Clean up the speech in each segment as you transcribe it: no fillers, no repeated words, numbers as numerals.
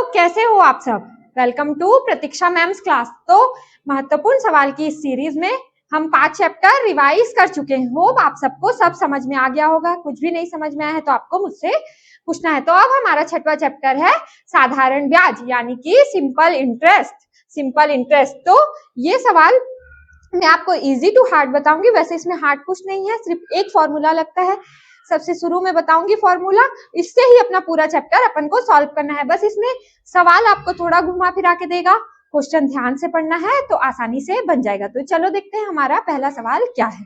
कैसे हो आप सब? Welcome to Pratiksha ma'am's class. तो महत्वपूर्ण सवाल की इस सीरीज में हम 5 चैप्टर रिवाइज कर चुके हैं। होप आप सबको सब समझ में आ गया होगा। कुछ भी नहीं समझ में आया है तो आपको मुझसे पूछना है। तो अब हमारा 6वां चैप्टर है साधारण ब्याज यानी कि सिंपल इंटरेस्ट। सिंपल इंटरेस्ट, तो ये सवाल मैं आपको इजी टू हार्ड बताऊंगी। वैसे इसमें हार्ड कुछ नहीं है, सिर्फ एक फॉर्मूला लगता है। सबसे शुरू में बताऊंगी फॉर्मूला, इससे ही अपना पूरा चैप्टर अपन को सॉल्व करना है। बस इसमें सवाल आपको थोड़ा घुमा फिरा के देगा, क्वेश्चन ध्यान से पढ़ना है तो आसानी से बन जाएगा। तो चलो देखते हैं हमारा पहला सवाल क्या है।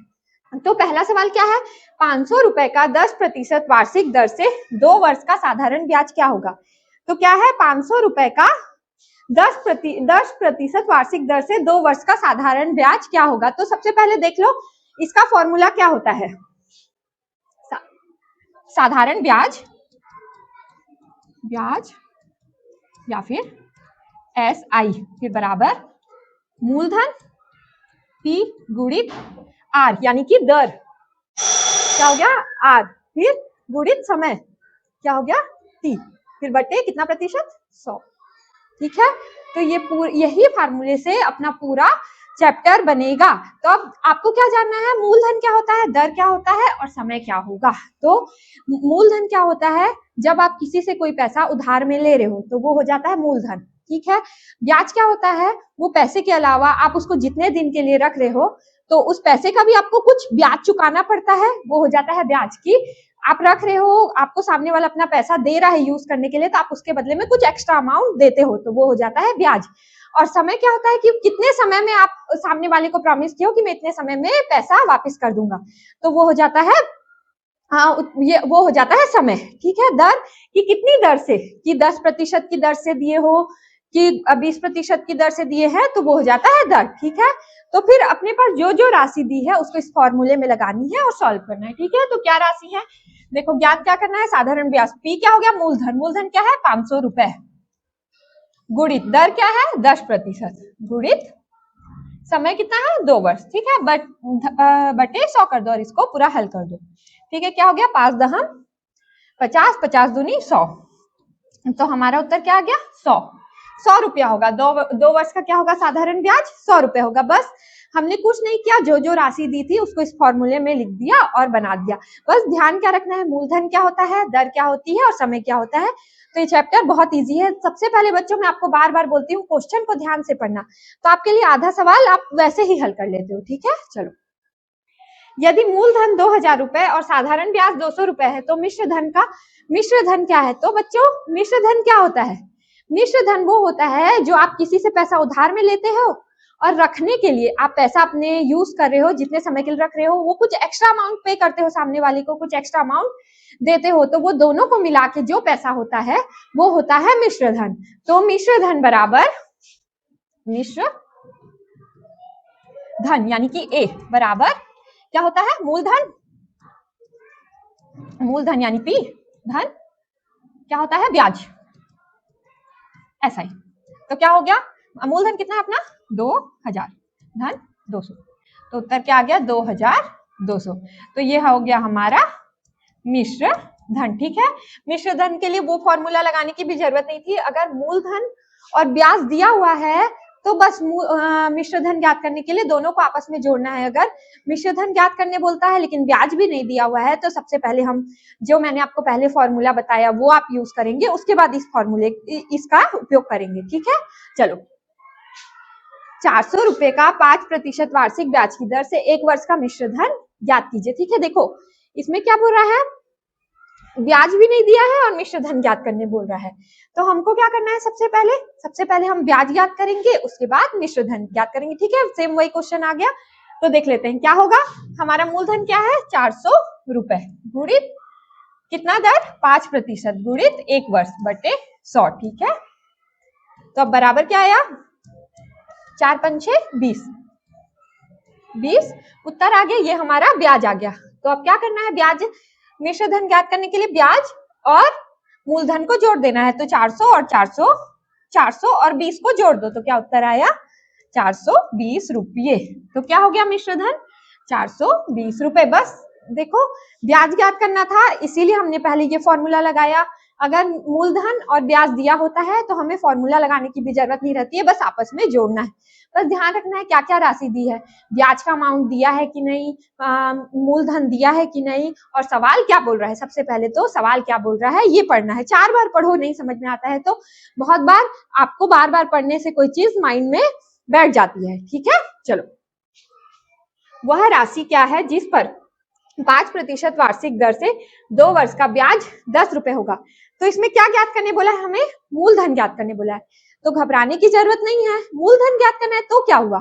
तो पहला सवाल क्या है, 500 रुपए का 10% वार्षिक दर से 2 वर्ष का साधारण ब्याज क्या होगा। तो क्या है, 500 रुपए का 10% वार्षिक दर से 2 वर्ष का साधारण ब्याज क्या होगा। तो सबसे पहले देख लो इसका फॉर्मूला क्या होता है। साधारण ब्याज या फिर SI फिर बराबर मूलधन P गुणित R यानी कि दर क्या हो गया R, फिर गुणित समय क्या हो गया T, फिर बटे कितना प्रतिशत 100। ठीक है, तो यही फार्मूले से अपना पूरा चैप्टर बनेगा। तो अब आपको क्या जानना है, मूलधन क्या होता है, दर क्या होता है और समय क्या होगा। तो मूलधन क्या होता है, जब आप किसी से कोई पैसा उधार में ले रहे हो तो वो हो जाता है मूलधन। ठीक है, ब्याज क्या होता है, वो पैसे के अलावा आप उसको जितने दिन के लिए रख रहे हो तो उस पैसे का भी आपको कुछ ब्याज चुकाना पड़ता है, वो हो जाता है ब्याज। की आप रख रहे हो, आपको सामने वाला अपना पैसा दे रहा है यूज करने के लिए, तो आप उसके बदले में कुछ एक्स्ट्रा अमाउंट देते हो, तो वो हो जाता है ब्याज। और समय क्या होता है कि कितने समय में आप सामने वाले को प्रॉमिस किया हो कि मैं इतने समय में पैसा वापस कर दूंगा, तो वो हो जाता है वो हो जाता है समय। ठीक है, दर कि कितनी दर से, कि 10% की दर से दिए हो कि 20% की दर से दिए हैं, तो वो हो जाता है दर। ठीक है, तो फिर अपने पास जो जो राशि दी है उसको इस फॉर्मूले में लगानी है और सॉल्व करना है। ठीक है, तो क्या राशि है, देखो ज्ञात क्या करना है, साधारण ब्याज P क्या हो गया मूलधन, मूलधन क्या है 500 रुपए, गुणित दर क्या है 10%, गुणित समय कितना है 2 वर्ष। ठीक है, बटे 100 कर दो और इसको पूरा हल कर दो। ठीक है, क्या हो गया 5 दहम 50, 50 दूनी 100, तो हमारा उत्तर क्या आ गया 100 रुपया होगा। दो वर्ष का क्या होगा साधारण ब्याज 100 रुपए होगा। बस हमने कुछ नहीं किया, जो जो राशि दी थी उसको इस फॉर्मूले में लिख दिया और बना दिया। बस ध्यान क्या रखना है, मूलधन क्या होता है, दर क्या होती है और समय क्या होता है। तो ये चैप्टर बहुत इजी है। सबसे पहले बच्चों मैं आपको बार बार बोलती हूँ क्वेश्चन को ध्यान से पढ़ना, तो आपके लिए आधा सवाल आप वैसे ही हल कर लेते हो। ठीक है, चलो, यदि मूलधन 2000 रुपए और साधारण ब्याज 200 रुपए है तो मिश्र धन क्या है। तो बच्चों मिश्र धन क्या होता है, मिश्र धन वो होता है जो आप किसी से पैसा उधार में लेते हो और रखने के लिए आप पैसा अपने यूज कर रहे हो, जितने समय के लिए रख रहे हो, वो कुछ एक्स्ट्रा अमाउंट पे करते हो, सामने वाले को कुछ एक्स्ट्रा अमाउंट देते हो, तो वो दोनों को मिला के जो पैसा होता है वो होता है मिश्र धन। तो मिश्र धन बराबर मिश्र धन यानी कि A बराबर क्या होता है मूलधन, मूलधन यानी P, धन क्या होता है ब्याज SI। तो क्या हो गया, मूलधन कितना है अपना 2000, धन 200, तो उत्तर क्या आ गया 2200। तो ये हो गया हमारा मिश्र धन। ठीक है, मिश्र धन के लिए वो फॉर्मूला लगाने की भी जरूरत नहीं थी। अगर मूलधन और ब्याज दिया हुआ है तो बस मिश्र धन ज्ञात करने के लिए दोनों को आपस में जोड़ना है। अगर मिश्र धन ज्ञात करने बोलता है लेकिन ब्याज भी नहीं दिया हुआ है, तो सबसे पहले हम जो मैंने आपको पहले फॉर्मूला बताया वो आप यूज करेंगे, उसके बाद इस फॉर्मूले इसका उपयोग करेंगे। ठीक है, चलो, 400 रुपए का 5% वार्षिक ब्याज की दर से 1 वर्ष का मिश्र धन ज्ञात कीजिए। ठीक है, देखो इसमें क्या बोल रहा है, ब्याज भी नहीं दिया है और मिश्र धन ज्ञात करने बोल रहा है। तो हमको क्या करना है, सबसे पहले हम ब्याज ज्ञात करेंगे, उसके बाद मिश्र धन ज्ञात करेंगे। ठीक है, सेम वही क्वेश्चन आ गया, तो देख लेते हैं क्या होगा। हमारा मूलधन क्या है 400 रुपए, गुणित कितना दर 5%, गुणित 1 वर्ष बटे 100। ठीक है, तो अब बराबर क्या आया 4 पंचे 20, उत्तर आ गया, ये हमारा ब्याज आ गया। तो अब क्या करना है, ब्याज मिश्र धन ज्ञात करने के लिए ब्याज और मूलधन को जोड़ देना है। तो 400 और 20 को जोड़ दो, तो क्या उत्तर आया 420 रुपये। तो क्या हो गया मिश्र धन 420 रुपए। बस देखो ब्याज ज्ञात करना था, इसीलिए हमने पहले ये फॉर्मूला लगाया। अगर मूलधन और ब्याज दिया होता है तो हमें फॉर्मूला लगाने की भी जरूरत नहीं रहती है, बस आपस में जोड़ना है। बस ध्यान रखना है क्या क्या राशि दी है, ब्याज का अमाउंट दिया है कि नहीं, मूलधन दिया है कि नहीं, और सवाल क्या बोल रहा है। सबसे पहले तो सवाल क्या बोल रहा है ये पढ़ना है। 4 बार पढ़ो, नहीं समझ में आता है तो बहुत बार आपको बार बार पढ़ने से कोई चीज माइंड में बैठ जाती है। ठीक है, चलो। वह राशि क्या है जिस पर 5% वार्षिक दर से 2 वर्ष का ब्याज 10 रुपए होगा। तो इसमें क्या ज्ञात करने बोला है, हमें मूलधन ज्ञात करने बोला है। तो घबराने की जरूरत नहीं है, मूलधन ज्ञात करना है। तो क्या हुआ,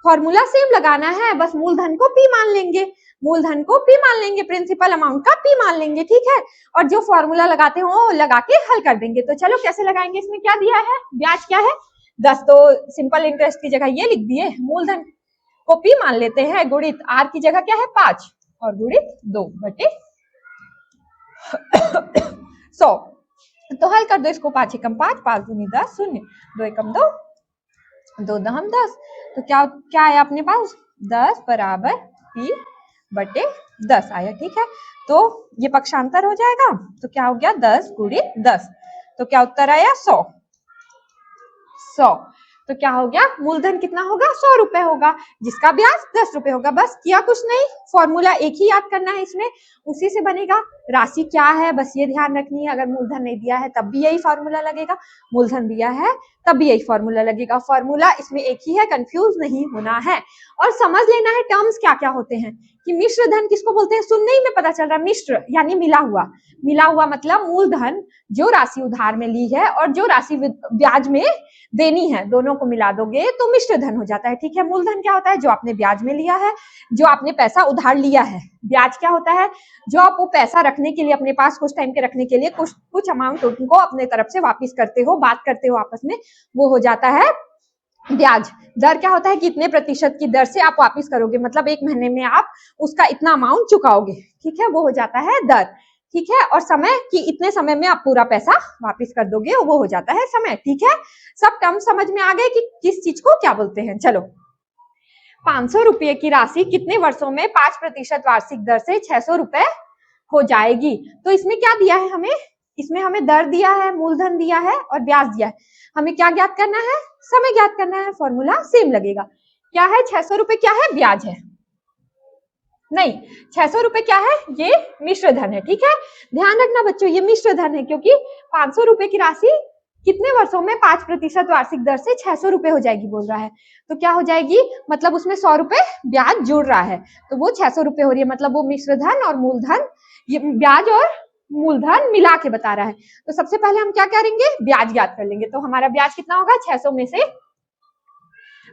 फॉर्मूला सेम लगाना है, बस मूलधन को पी मान लेंगे, मूलधन को पी मान लेंगे, प्रिंसिपल अमाउंट का पी मान लेंगे। ठीक है, और जो फॉर्मूला लगाते हो वो लगा के हल कर देंगे। तो चलो कैसे लगाएंगे, इसमें क्या दिया है, ब्याज क्या है 10, तो सिंपल इंटरेस्ट की जगह ये लिख दिए, मूलधन को पी मान लेते हैं, गुणित आर की जगह क्या है 5 और गुणित 2/100। तो हल कर दो इसको, 5 एकम 5, 5 दूनी 10, 0, 2 एकम 2, 2 दहम 10। तो क्या क्या आया अपने पास, 10 बराबर p/10 आया। ठीक है, तो ये पक्षांतर हो जाएगा, तो क्या हो गया 10 गुणित 10, तो क्या उत्तर आया 100। तो क्या हो गया, मूलधन कितना होगा 100 रुपए होगा, जिसका ब्याज 10 रुपए होगा। बस किया कुछ नहीं, फॉर्मूला एक ही याद करना है इसमें, उसी से बनेगा। राशि क्या है बस ये ध्यान रखनी है, अगर मूलधन नहीं दिया है तब भी यही फॉर्मूला लगेगा, मूलधन दिया है तब भी यही फॉर्मूला लगेगा। फॉर्मूला इसमें एक ही है, कंफ्यूज नहीं होना है। और समझ लेना है टर्म्स क्या क्या होते हैं, कि मिश्र धन किसको बोलते हैं, सुनने ही में पता चल रहा है, मिश्र यानी मिला हुआ। मिला हुआ मतलब मूलधन जो राशि उधार में ली है और जो राशि ब्याज में देनी है, दोनों को मिला दोगे तो मिश्र धन हो जाता है। ठीक है, मूलधन क्या होता है, जो आपने ब्याज में लिया है, जो आपने पैसा उधार लिया है। ब्याज क्या होता है, जो आप वो पैसा रखने के लिए अपने पास कुछ टाइम के रखने के लिए कुछ अमाउंट उनको अपने तरफ से वापिस करते हो, बात करते हो आपस में, वो हो जाता है ब्याज। दर क्या होता है कि इतने प्रतिशत की दर से आप वापिस करोगे, मतलब 1 महीने में आप उसका इतना अमाउंट चुकाओगे। ठीक है, वो हो जाता है दर। ठीक है, और समय कि इतने समय में आप पूरा पैसा वापिस कर दोगे, वो हो जाता है समय। ठीक है, सब टर्म समझ में आ गए कि किस चीज को क्या बोलते हैं। चलो, 500 रुपए की राशि कितने वर्षों में 5% वार्षिक दर से 600 रुपए हो जाएगी। तो इसमें क्या दिया है हमें, इसमें हमें दर दिया है, मूलधन दिया है और ब्याज दिया है। हमें क्या ज्ञात करना है, समय ज्ञात करना है। फॉर्मूला सेम लगेगा, क्या है 600 रुपए क्या है, ब्याज है, नहीं 600 रुपए क्या है, ये मिश्र धन है। ठीक है, ध्यान रखना बच्चों, ये मिश्र धन है, क्योंकि 500 रुपए की राशि कितने वर्षों में 5% वार्षिक दर से 600 रुपए हो जाएगी बोल रहा है। तो क्या हो जाएगी, मतलब उसमें 100 रुपए ब्याज जुड़ रहा है, तो वो 600 रुपए हो रही है, मतलब वो मिश्र धन और मूलधन, ये ब्याज और मूलधन मिला के बता रहा है। तो सबसे पहले हम क्या करेंगे, ब्याज ज्ञात कर लेंगे। तो हमारा ब्याज कितना होगा, 600 में से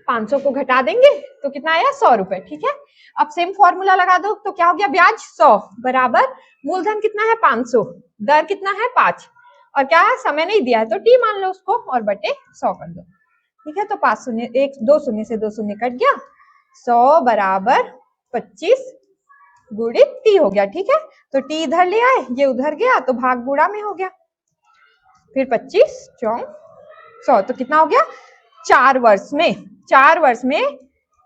500 को घटा देंगे तो कितना आया 100 रुपए। ठीक है, अब सेम फॉर्मूला लगा दो, तो क्या हो गया, ब्याज 100 बराबर मूलधन कितना है 500, दर कितना है 5, और क्या है समय नहीं दिया है तो टी मान लो उसको, और बटे 100 कर दो। ठीक है, तो 5 शून्य 1 2 शून्य से 2 शून्य कट गया, 100 बराबर 25 गुणित टी हो गया। ठीक है, तो टी इधर ले आए, ये उधर गया तो भाग गुणा में हो गया, फिर 25 4 100, तो कितना हो गया 4 वर्ष में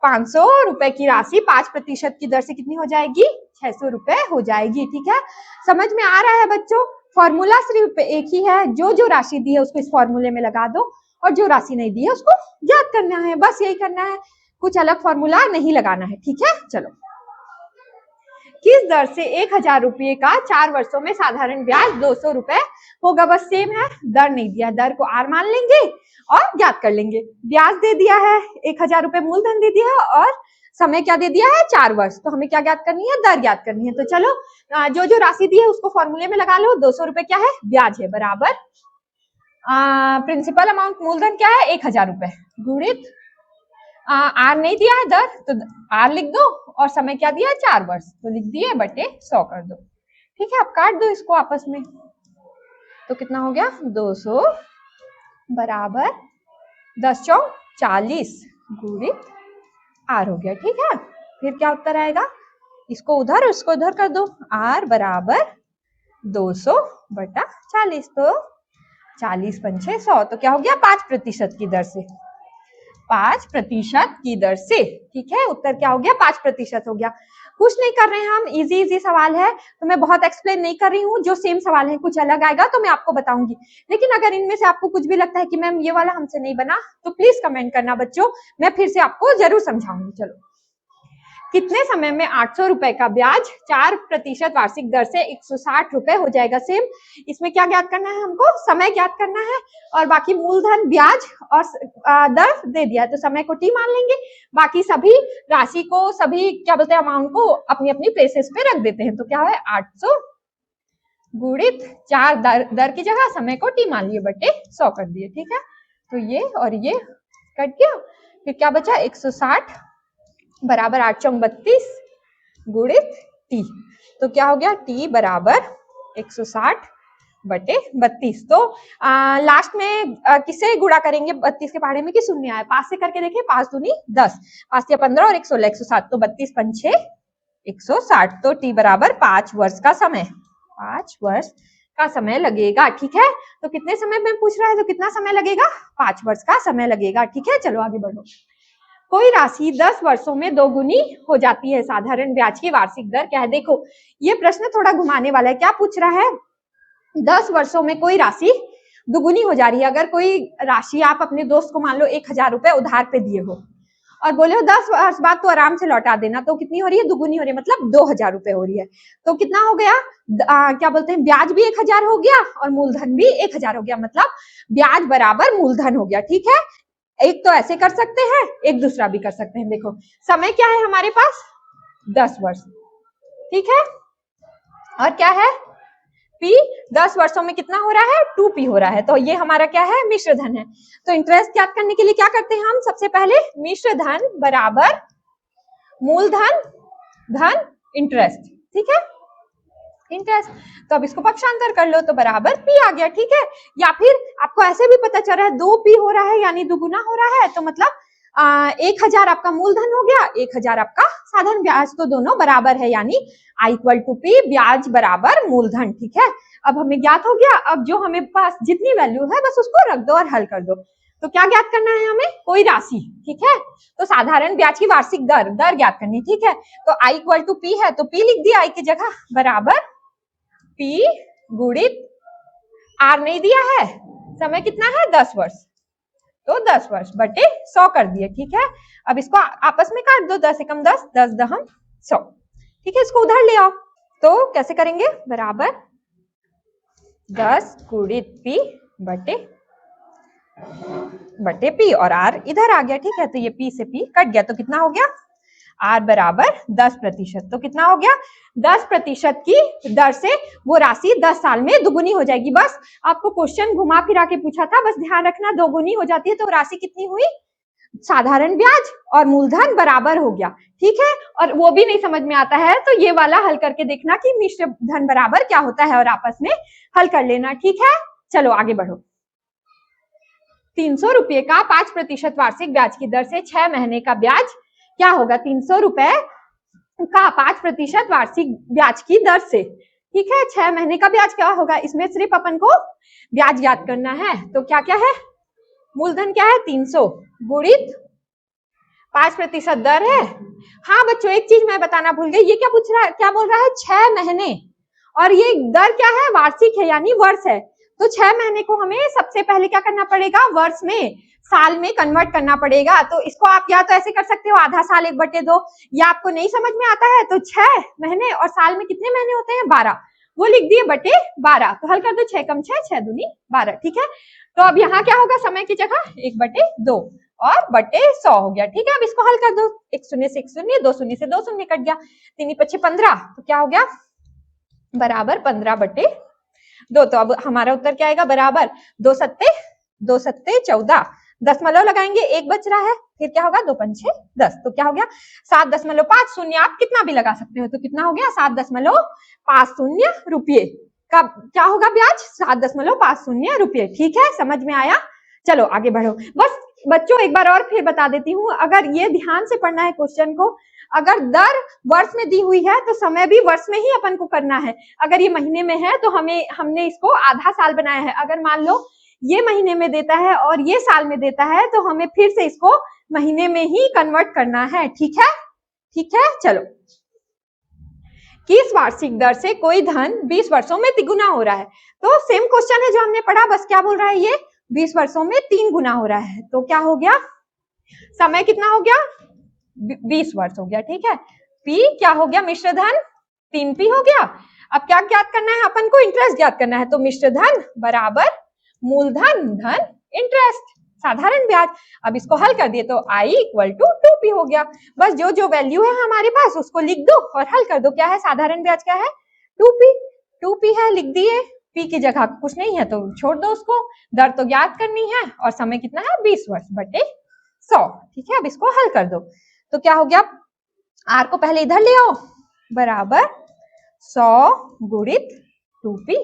500 रुपए की राशि 5% की दर से कितनी हो जाएगी, 600 रुपए हो जाएगी। ठीक है, समझ में आ रहा है बच्चों, फॉर्मूला सिर्फ एक ही है, जो राशि दी है उसको इस फॉर्मूले में लगा दो, और जो राशि नहीं दी है उसको याद करना है, बस यही करना है, कुछ अलग फॉर्मूला नहीं लगाना है। ठीक है, चलो, किस दर से 1000 रुपये का 4 वर्षों में साधारण ब्याज 200 रुपए होगा। बस सेम है, दर नहीं दिया, दर को आर मान लेंगे और ज्ञात कर लेंगे। ब्याज दे दिया है 1000 रुपए, मूलधन दे दिया है, और समय क्या दे दिया है 4 वर्ष, तो हमें क्या ज्ञात करनी है, दर ज्ञात करनी है। तो चलो, जो राशि दी है उसको फॉर्मूले में लगा लो, 200 रुपए क्या है, ब्याज है, बराबर प्रिंसिपल अमाउंट मूलधन क्या है 1000 रुपए, गुणित आर नहीं दिया है दर, तो आर लिख दो, और समय क्या दिया है 4 वर्ष, तो लिख दिए बटे 100 कर दो। ठीक है, अब काट दो इसको आपस में, तो कितना हो गया 200 बराबर 10 चौक 40 गुणित आर हो गया। ठीक है, फिर क्या उत्तर आएगा, इसको उधर उसको उधर कर दो, आर बराबर 200 बटा 40, तो 40 पंचे 100, तो क्या हो गया 5% की दर से, 5% की दर से। ठीक है, उत्तर क्या हो गया 5% हो गया। कुछ नहीं कर रहे हैं हम, इजी इजी सवाल है, तो मैं बहुत एक्सप्लेन नहीं कर रही हूँ। जो सेम सवाल है कुछ अलग आएगा तो मैं आपको बताऊंगी। लेकिन अगर इनमें से आपको कुछ भी लगता है कि मैम ये वाला हमसे नहीं बना, तो प्लीज कमेंट करना बच्चों, मैं फिर से आपको जरूर समझाऊंगी। चलो, कितने समय में 800 रुपए का ब्याज 4% वार्षिक दर से 160 रुपए हो जाएगा। सेम इसमें क्या ज्ञात करना है हमको, समय ज्ञात करना है, और बाकी मूलधन, ब्याज और दर दे दिया है, तो समय को टी मान लेंगे, बाकी सभी राशि को, सभी क्या बोलते हैं अमाउंट को अपनी अपनी प्लेसेस पे रख देते हैं। तो क्या है 800 गुणित 4, दर की जगह समय को टी मान लिए, बटे 100 कर दिए। ठीक है, तो ये और ये कट गया, फिर क्या बचा 160 बराबर 8 चौक 32 गुणित टी, तो क्या हो गया टी बराबर 160 बटे 32। तो लास्ट में किससे गुणा करेंगे 32 के पहाड़े में, कि शून्य आया, 5 से करके देखें, 5 दूनी 10, 5 या 15 और 160, तो 32 पंचे 160, तो टी बराबर 5 वर्ष का समय, 5 वर्ष का समय लगेगा। ठीक है, तो कितने समय में पूछ रहा है, तो कितना समय लगेगा, 5 वर्ष का समय लगेगा। ठीक है, चलो आगे बढ़ो। कोई राशि 10 वर्षों में दोगुनी हो जाती है, साधारण ब्याज की वार्षिक दर क्या है। देखो ये प्रश्न थोड़ा घुमाने वाला है, क्या पूछ रहा है, 10 वर्षों में कोई राशि दुगुनी हो जा रही है। अगर कोई राशि आप अपने दोस्त को मान लो 1000 रुपए उधार पे दिए हो और बोले हो 10 वर्ष बाद तो आराम से लौटा देना, तो कितनी हो रही है, दुगुनी हो रही है, मतलब 2000 रुपए हो रही है। तो कितना हो गया, क्या बोलते हैं, ब्याज भी 1000 हो गया और मूलधन भी 1000 हो गया, मतलब ब्याज बराबर मूलधन हो गया। ठीक है, एक तो ऐसे कर सकते हैं, एक दूसरा भी कर सकते हैं। देखो समय क्या है हमारे पास 10 वर्ष, ठीक है, और क्या है P 10 वर्षों में कितना हो रहा है 2P हो रहा है, तो ये हमारा क्या है मिश्र धन है। तो इंटरेस्ट ज्ञात करने के लिए क्या करते हैं हम, सबसे पहले मिश्र धन बराबर मूलधन धन इंटरेस्ट, ठीक है, इंटरेस्ट। तो अब इसको पक्षांतर कर लो तो बराबर P आ गया। ठीक है, या फिर आपको ऐसे भी पता चल रहा है 2P हो रहा है यानी दुगुना हो रहा है, तो मतलब 1000 आपका मूलधन हो गया, 1000 आपका साधारण ब्याज, तो दोनों बराबर है, यानी I इक्वल टू P, ब्याज बराबर मूलधन। ठीक है, अब हमें ज्ञात हो गया, अब जो हमें पास जितनी वैल्यू है बस उसको रख दो और हल कर दो। तो क्या ज्ञात करना है हमें, कोई राशि, ठीक है, तो साधारण ब्याज की वार्षिक दर ज्ञात करनी। ठीक है, तो I इक्वल टू P है, तो P लिख दिया I की जगह, बराबर P गुणित R नहीं दिया है, समय कितना है 10 वर्ष, तो 10 वर्ष बटे 100 कर दिए। ठीक है, अब इसको आपस में काट दो, 10 एकम 10, 10 दहम 100। ठीक है, इसको उधर ले आओ, तो कैसे करेंगे, बराबर 10 गुणित P बटे P, और R इधर आ गया। ठीक है, तो ये P से P कट गया, तो कितना हो गया R बराबर 10%, तो कितना हो गया 10% की दर से वो राशि 10 साल में दुगुनी हो जाएगी। बस आपको क्वेश्चन घुमा फिरा के पूछा था, बस ध्यान रखना, दोगुनी हो जाती है तो राशि कितनी हुई, साधारण ब्याज और मूलधन बराबर हो गया। ठीक है, और वो भी नहीं समझ में आता है तो ये वाला हल करके देखना कि मिश्र धन बराबर क्या होता है और आपस में हल कर लेना। ठीक है, चलो आगे बढ़ो। 300 रुपये का 5% वार्षिक ब्याज की दर से 6 महीने का ब्याज क्या होगा, 300 रुपए का 5% वार्षिक ब्याज की दर से, ठीक है, 6 महीने का ब्याज क्या होगा, इसमें सिर्फ अपन को ब्याज ज्ञात करना है। तो क्या क्या है, मूलधन क्या है 300 गुणित 5% दर है। हाँ बच्चों, एक चीज मैं बताना भूल गई, ये क्या पूछ रहा है, क्या बोल रहा है 6 महीने, और ये दर क्या है, वार्षिक है यानी वर्ष है। तो 6 महीने को हमें सबसे पहले क्या करना पड़ेगा, वर्ष में, साल में कन्वर्ट करना पड़ेगा। तो इसको आप या तो ऐसे कर सकते हो, आधा साल 1/2, या आपको नहीं समझ में आता है तो 6 महीने और साल में कितने महीने होते हैं 12, वो लिख दिए बटे 12, तो हल कर दो, 6 कम 6, 6 दूनी 12। ठीक है, तो अब यहाँ क्या होगा, समय की जगह 1/2 और बटे 100 हो गया। ठीक है, अब इसको हल कर दो, 1 शून्य से 1 शून्य, 2 शून्य से 2 शून्य कट गया, 3 × 5 = 15, तो क्या हो गया बराबर 15/2। तो अब हमारा उत्तर क्या आएगा, बराबर 2 सत्ते 14, दशमलव लगाएंगे, 1 बच रहा है, फिर क्या होगा 2 पंचे 10, तो क्या हो गया 7.50, आप कितना भी लगा सकते हो, तो कितना हो गया 7.50 रुपये का क्या होगा ब्याज, 7.50 रुपये। ठीक है, समझ में आया, चलो आगे बढ़ो। बस बच्चों एक बार और फिर बता देती हूँ, अगर ये ध्यान से पढ़ना है क्वेश्चन को, अगर दर वर्ष में दी हुई है तो समय भी वर्ष में ही अपन को करना है। अगर ये महीने में है तो हमने इसको आधा साल बनाया है। अगर मान लो ये महीने में देता है और ये साल में देता है तो हमें फिर से इसको महीने में ही कन्वर्ट करना है। ठीक है, ठीक है, चलो किस वार्षिक दर से कोई धन 20 वर्षों में 3 गुना हो रहा है। तो सेम क्वेश्चन है जो हमने पढ़ा, बस क्या बोल रहा है ये 20 वर्षों में 3 गुना हो रहा है। तो क्या हो गया, समय कितना हो गया 20 वर्ष हो गया, ठीक है। P क्या हो गया, मिश्र धन 3P हो गया। अब क्या ज्ञात करना है अपन को, इंटरेस्ट ज्ञात करना है। तो मिश्र धन बराबर मूलधन धन इंटरेस्ट, साधारण ब्याज। अब इसको हल कर दिए तो I इक्वल टू 2P हो गया। बस जो जो वैल्यू है हमारे पास उसको लिख दो और हल कर दो। क्या है साधारण ब्याज, क्या है 2P है, लिख दिए। P की जगह कुछ नहीं है तो छोड़ दो उसको। दर तो ज्ञात करनी है और समय कितना है 20 वर्ष बटे 100, ठीक है। अब इसको हल कर दो तो क्या हो गया, R को पहले इधर ले आओ, बराबर 100 गुणित 2P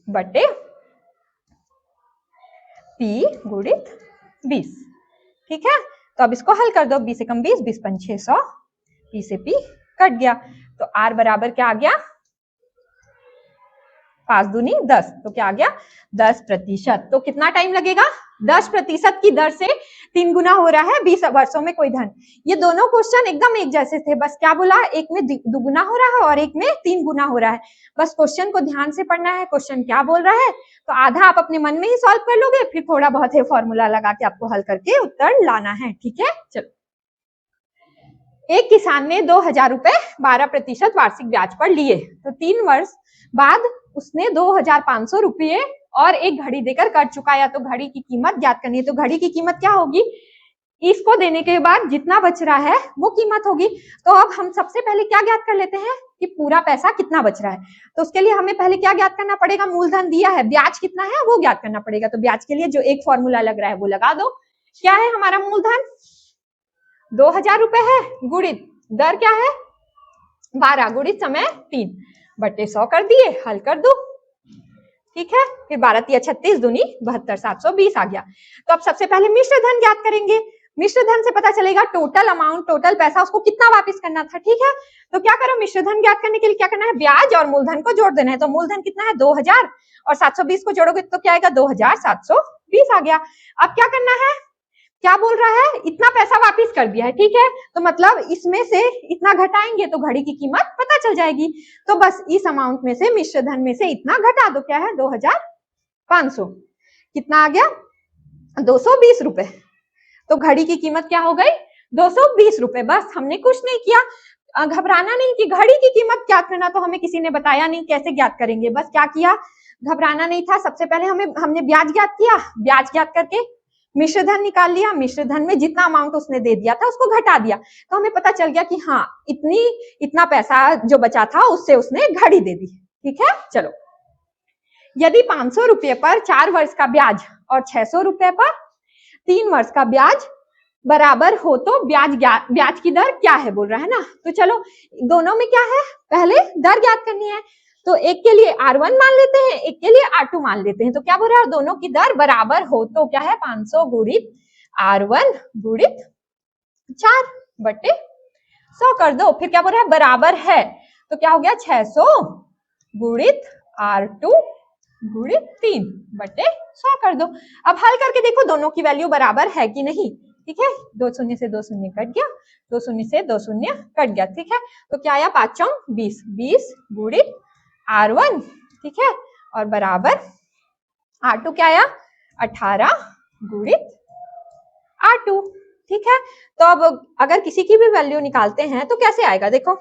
बटे P गुणित 20, ठीक है। तो अब इसको हल कर दो, 20 से कम 20, 20 पंच 600, P से P कट गया। तो R बराबर क्या आ गया, 5 दूनी 10, तो क्या आ गया 10%। तो कितना टाइम लगेगा, 10% की दर से 3 गुना हो रहा है 20 वर्षों में कोई धन। ये दोनों क्वेश्चन एकदम एक जैसे थे, बस क्या बोला, एक में दुगुना हो रहा है और एक में 3 गुना हो रहा है। बस क्वेश्चन को ध्यान से पढ़ना है, क्वेश्चन क्या बोल रहा है। तो आधा आप अपने मन में ही सॉल्व कर लोगे, फिर थोड़ा बहुत है फॉर्मूला लगा के आपको हल करके उत्तर लाना है, ठीक है। चलो, एक किसान ने 2000 रुपए 12% वार्षिक ब्याज पर लिए, तो 3 वर्ष बाद उसने 2500 रुपये और एक घड़ी देकर कर चुकाया। तो घड़ी की कीमत ज्ञात करनी है। तो घड़ी की कीमत क्या होगी, इसको देने के बाद जितना बच रहा है वो कीमत होगी। तो अब हम सबसे पहले क्या ज्ञात कर लेते हैं कि पूरा पैसा कितना बच रहा है। तो उसके लिए हमें पहले क्या ज्ञात करना पड़ेगा, मूलधन दिया है, ब्याज कितना है वो ज्ञात करना पड़ेगा। तो ब्याज के लिए जो एक फॉर्मूला लग रहा है वो लगा दो। क्या है हमारा मूलधन 2000 रुपए है, गुणित दर क्या है 12, गुणित समय 3 बटे 100 कर दिए, हल कर दो, ठीक है। फिर 12 तिया 36 दूनी 72, 720 आ गया। तो अब सबसे पहले मिश्र धन ज्ञात करेंगे। मिश्र धन से पता चलेगा टोटल अमाउंट, टोटल पैसा उसको कितना वापस करना था, ठीक है। तो क्या करो, मिश्र धन ज्ञात करने के लिए क्या करना है, ब्याज और मूलधन को जोड़ देना है। तो मूलधन कितना है 2000 और 720 को जोड़ोगे तो क्या आएगा 2720 आ गया। अब क्या करना है, क्या बोल रहा है, इतना पैसा वापस कर दिया है, ठीक है। तो मतलब इसमें से इतना घटाएंगे तो घड़ी की कीमत पता चल जाएगी। तो बस इस अमाउंट में से, मिश्र धन में से इतना घटा दो, क्या है 2500, कितना आ गया 220 रुपए। तो घड़ी की कीमत क्या हो गई 220 रुपए। बस हमने कुछ नहीं किया, घबराना नहीं कि घड़ी की कीमत ज्ञात करना तो हमें किसी ने बताया नहीं कैसे ज्ञात करेंगे। बस क्या किया, घबराना नहीं था। सबसे पहले हमने ब्याज ज्ञात किया, ब्याज ज्ञात करके मिश्र धन निकाल लिया, मिश्र धन में जितना अमाउंट उसने दे दिया था उसको घटा दिया। तो हमें पता चल गया कि हाँ इतना पैसा जो बचा था उससे उसने घड़ी दे दी, ठीक है। चलो, यदि 500 रुपये पर 4 वर्ष का ब्याज और 600 रुपये पर 3 वर्ष का ब्याज बराबर हो तो ब्याज की दर क्या है बोल रहा है ना। तो चलो दोनों में क्या है, पहले दर ज्ञात करनी है। तो एक के लिए R1 मान लेते हैं, एक के लिए R2 मान लेते हैं। तो क्या बोल रहा है, दोनों की दर बराबर हो तो क्या है 500 गुणित R1 गुणित 4 बटे 100 कर दो। फिर क्या बोल रहा है, बराबर है, तो क्या हो गया 600 गुणित R2 गुणित 3 बटे 100 कर दो। अब हल करके देखो दोनों की वैल्यू बराबर है कि नहीं, ठीक है। 2 शून्य से 2 शून्य कट गया, 2 शून्य से 2 शून्य कट गया, ठीक है। तो क्या आया 5 चौक 20, 20 गुणित R1, ठीक है, और बराबर R2 क्या आया 18 गुणित R2, ठीक है। तो अब अगर किसी की भी वैल्यू निकालते हैं तो कैसे आएगा, देखो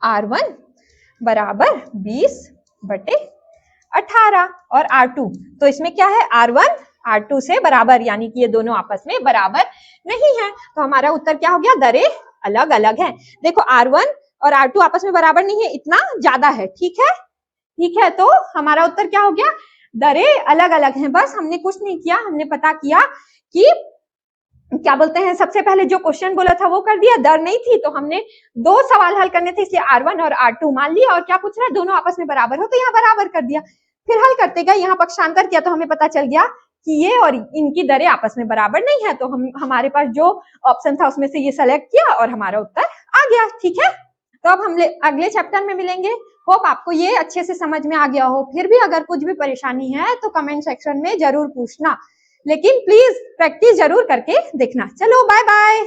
R1 बराबर 20 बटे 18 और R2, तो इसमें क्या है R1 R2 से बराबर, यानी कि ये दोनों आपस में बराबर नहीं है। तो हमारा उत्तर क्या हो गया, दरें अलग अलग है। देखो R1 और R2 आपस में बराबर नहीं है, इतना ज्यादा है, ठीक है, ठीक है। तो हमारा उत्तर क्या हो गया, दरें अलग अलग हैं। बस हमने कुछ नहीं किया, हमने पता किया कि क्या बोलते हैं, सबसे पहले जो क्वेश्चन बोला था वो कर दिया, दर नहीं थी तो हमने 2 सवाल हल करने थे, इसलिए R1 और R2 मान लिया। और क्या पूछ रहा है, दोनों आपस में बराबर हो तो यहाँ बराबर कर दिया। फिर हल करते गए, यहाँ पक्षांतर किया तो हमें पता चल गया कि ये और इनकी दरें आपस में बराबर नहीं है। तो हमारे पास जो ऑप्शन था उसमें से ये सेलेक्ट किया और हमारा उत्तर आ गया, ठीक है। तो अब हम अगले चैप्टर में मिलेंगे। होप आपको ये अच्छे से समझ में आ गया हो। फिर भी अगर कुछ भी परेशानी है तो कमेंट सेक्शन में जरूर पूछना, लेकिन प्लीज प्रैक्टिस जरूर करके देखना। चलो बाय बाय।